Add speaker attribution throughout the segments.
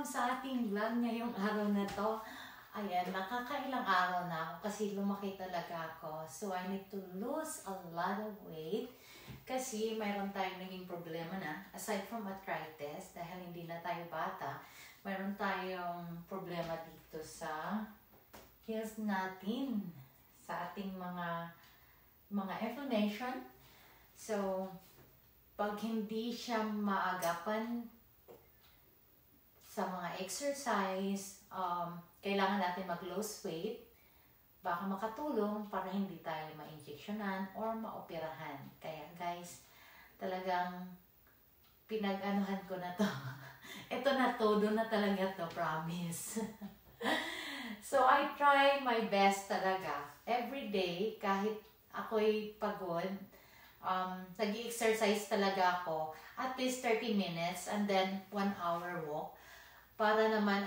Speaker 1: sa ating vlog ngayong araw na to. Ayan, nakakailang araw na ako kasi lumaki talaga ako. So, I need to lose a lot of weight kasi mayroon tayong naging problema na. Aside from arthritis, dahil hindi na tayo bata, mayroon tayong problema dito sa heels natin, sa ating mga inflammation. So, pag hindi siya maagapan sa mga exercise, kailangan natin mag-lose weight, baka makatulong para hindi tayo ma-injectionan or maoperahan. Kaya guys, talagang pinag-anuhan ko na to. Ito na, todo na talaga to, promise. So, I try my best talaga. Every day, kahit ako'y pagod, nag-exercise talaga ako at least 30 minutes and then 1 hour walk. Para naman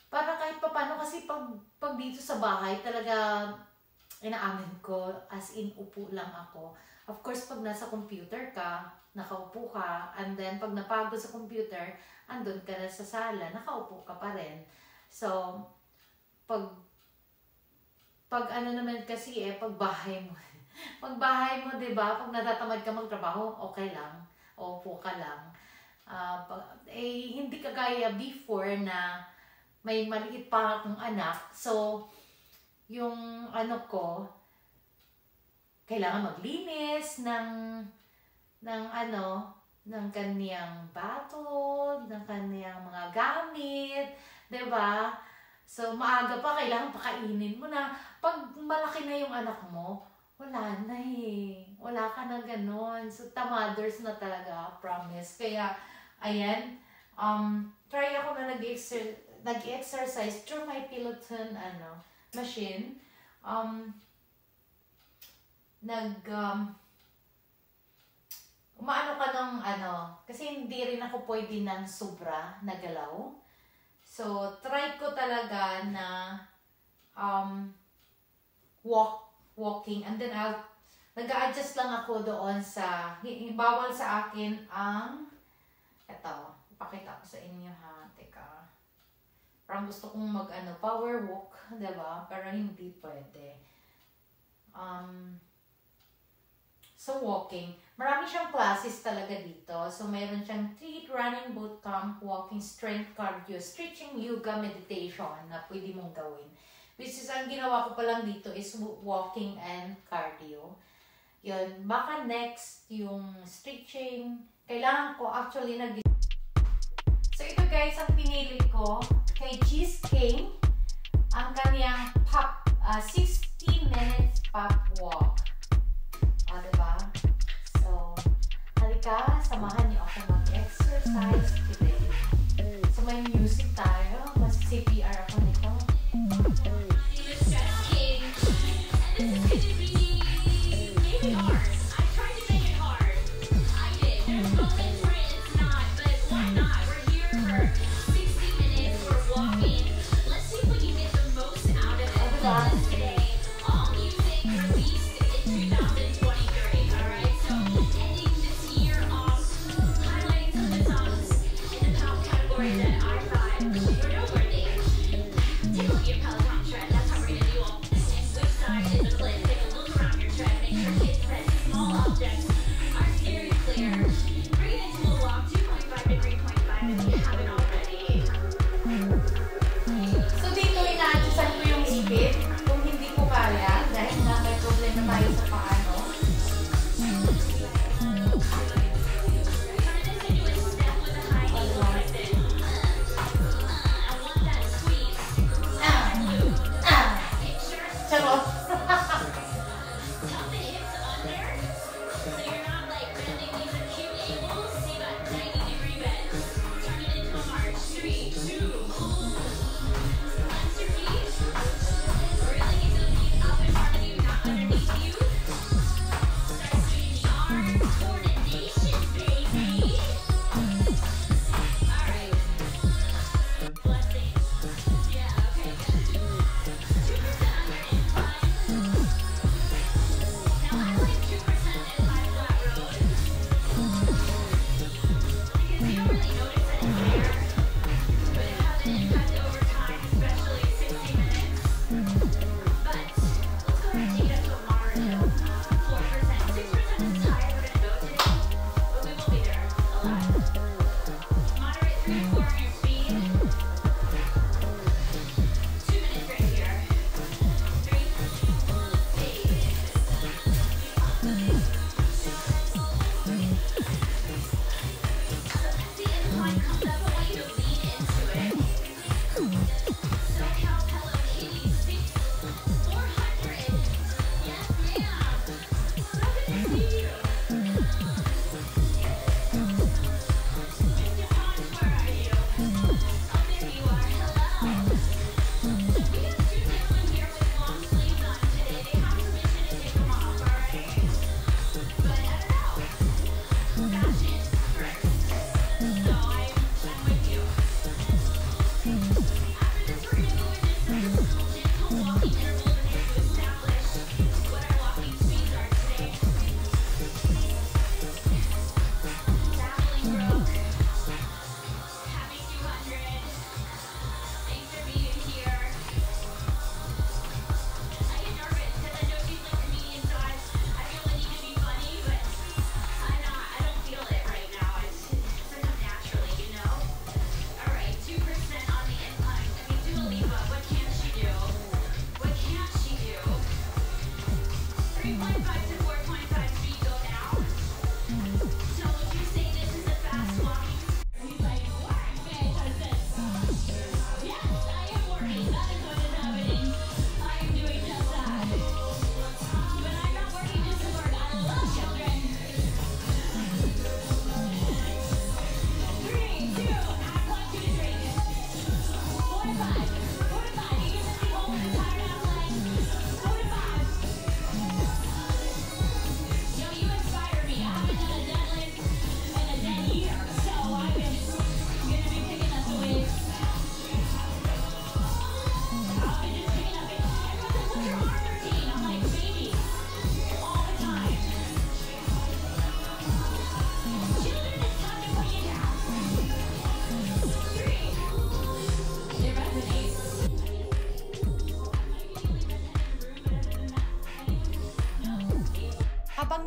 Speaker 1: para kahit papano kasi pag dito sa bahay talaga inaamin ko as in upo lang ako. Of course, pag nasa computer ka, nakaupo ka, and then pag napagod sa computer, andun ka na sa sala, nakaupo ka pa rin. So, pag naman kasi pag bahay mo, diba, pag natatamad ka magtrabaho, okay lang, upo ka lang. Hindi kagaya before na may maliit pa akong anak. So, yung ko, kailangan maglinis ng kaniyang bato, ng kaniyang mga gamit, diba? So, maaga pa, kailangan pakainin mo na. Pag malaki na yung anak mo, wala na wala ka na ganon. So, tamaders na talaga, promise. Kaya, ayan, try ako na nag-exercise through my Peloton machine. Umaano ka ng kasi hindi rin ako pwede ng sobra na galaw. So, try ko talaga na walking, and then nag-a-adjust lang ako doon sa, bawal sa akin ang eto, ipakita ko sa inyo ha, teka. Parang gusto kong power walk, diba? Pero hindi pwede. So, walking. Marami siyang classes talaga dito. So, mayroon siyang street running, bootcamp, walking, strength, cardio, stretching, yoga, meditation na pwede mong gawin. Which is, ang ginawa ko pa lang dito is walking and cardio. Yun. Baka next, yung stretching. Kailangan ko actually So, ito guys, ang pinili ko kay Cheese King. Ang kaniyang 60 minutes pop walk. Diba? So, halika, samahan niyo ako mag-exercise today. So, may music tayo. Mas CPR ako nito.
Speaker 2: That I find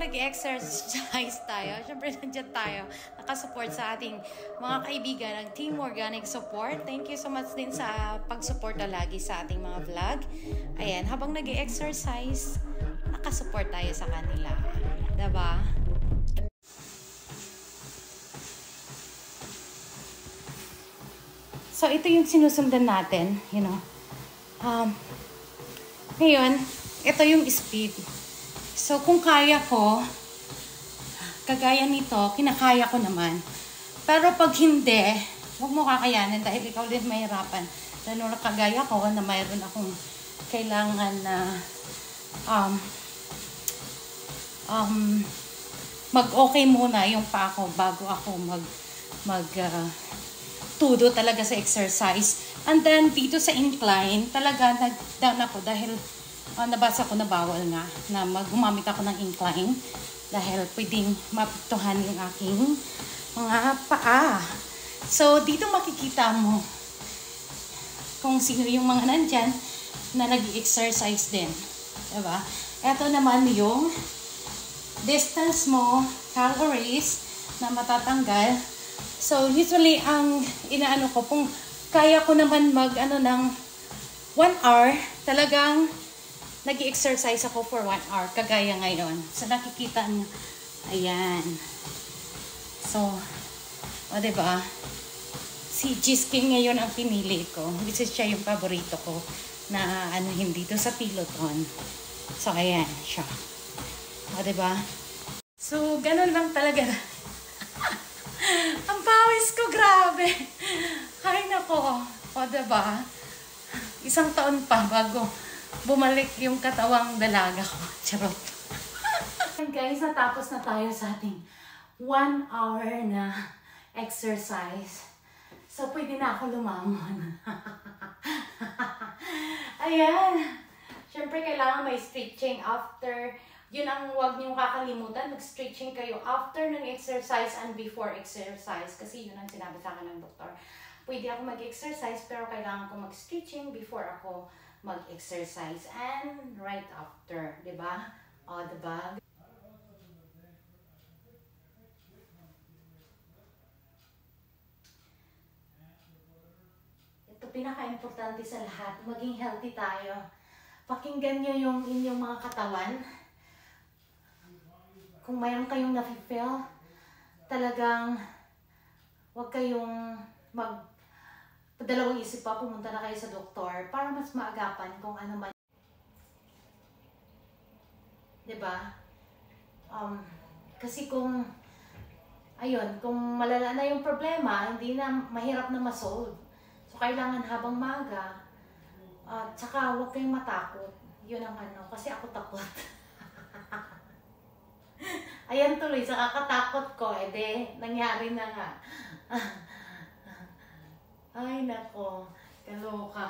Speaker 1: nag-exercise tayo, syempre nandiyan tayo, nakasupport sa ating mga kaibigan ng Team Organic Support. Thank you so much din sa pag-suporta lagi sa ating mga vlog. Ayan, habang nag-exercise, nakasupport tayo sa kanila. Diba? So, ito yung sinusundan natin, you know. Ngayon, ito yung speed. So, kung kaya ko, kagaya nito, kinakaya ko naman. Pero pag hindi, huwag mo kakayanin dahil ikaw din mahirapan. Lalo na kagaya ko na mayroon akong kailangan na mag-okay muna yung pa ako bago ako tudo talaga sa exercise. And then, dito sa incline, talaga nag-down ako dahil nabasa ko na bawal nga na gumamit ako ng incline dahil pwedeng mapiktuhan yung aking mga paa. So, dito makikita mo kung sino yung mga nandyan na nag-exercise din. Diba? Ito naman yung distance mo, calories na matatanggal. So, usually, ang inaano ko, kung kaya ko naman ng 1 hour, talagang nag-exercise ako for 1 hour, kagaya ngayon. So, nakikita nyo, ayan. So, o diba? Si Gisking ngayon ang pinili ko. This is siya yung paborito ko na hindi dito sa Peloton. So, ayan siya. O diba? So, ganun lang talaga. Ang pawis ko, grabe. Ay, nako. O diba? 1 taon pa bago bumalik yung katawang dalaga ko. Charot. Guys, natapos na tayo sa ating 1 hour na exercise. So, pwede na ako lumangon. Ayan. Siyempre, kailangan may stretching after. Yun ang huwag niyong kakalimutan. Mag-stretching kayo after ng exercise and before exercise. Kasi yun ang sinabi sa akin ng doktor. Pwede ako mag-exercise pero kailangan ko mag-stretching before ako mag-exercise and right after, 'di ba? O, 'di ba? Ito pinaka-importante sa lahat, maging healthy tayo. Pakinggan niyo yung inyong mga katawan. Kung mayroon kayong nafe-feel, talagang huwag kayong dalawang isip pa, pumunta na kayo sa doktor para mas maagapan kung ano man. Diba? Kasi kung malala na yung problema, hindi na mahirap na ma-solve. So, kailangan habang maaga, at saka huwag kayong matakot. Yun ang kasi ako takot. Ayan tuloy, sa kakatakot ko, nangyari na nga. Ay, nako. Kaloka.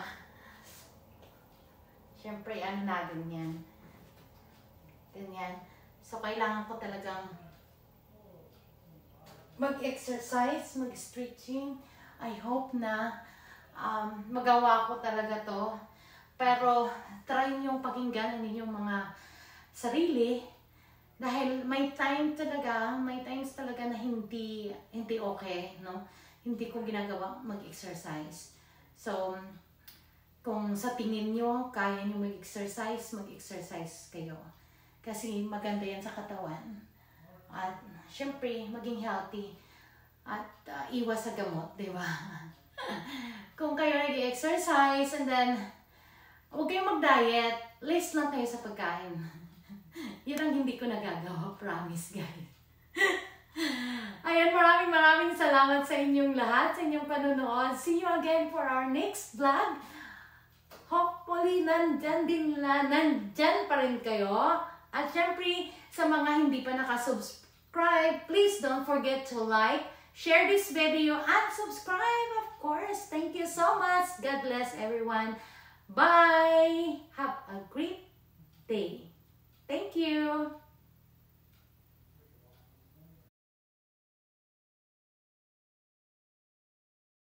Speaker 1: Siyempre, na din yan. Ganyan. So, kailangan ko talagang mag-exercise, mag-stretching. I hope na magawa ko talaga to. Pero, try nyo pakinggan ang inyong mga sarili. Dahil may times talaga na hindi okay, no? Hindi ko ginagawa mag-exercise. So, kung sa tingin nyo, kaya nyo mag-exercise kayo. Kasi maganda yan sa katawan. At, syempre, maging healthy. At, iwas sa gamot, di ba? Kung kayo nag-exercise, and then, huwag kayong mag-diet, less lang kayo sa pagkain. Yun ang hindi ko nagagawa, promise, guys. Ayan, maraming salamat sa inyong lahat, sa inyong panunood. See you again for our next vlog. Hopefully, nandyan pa rin kayo. At syempre, sa mga hindi pa nakasubscribe, please don't forget to like, share this video, and subscribe, of course. Thank you so much. God bless everyone. Bye! Have a great day. Thank you.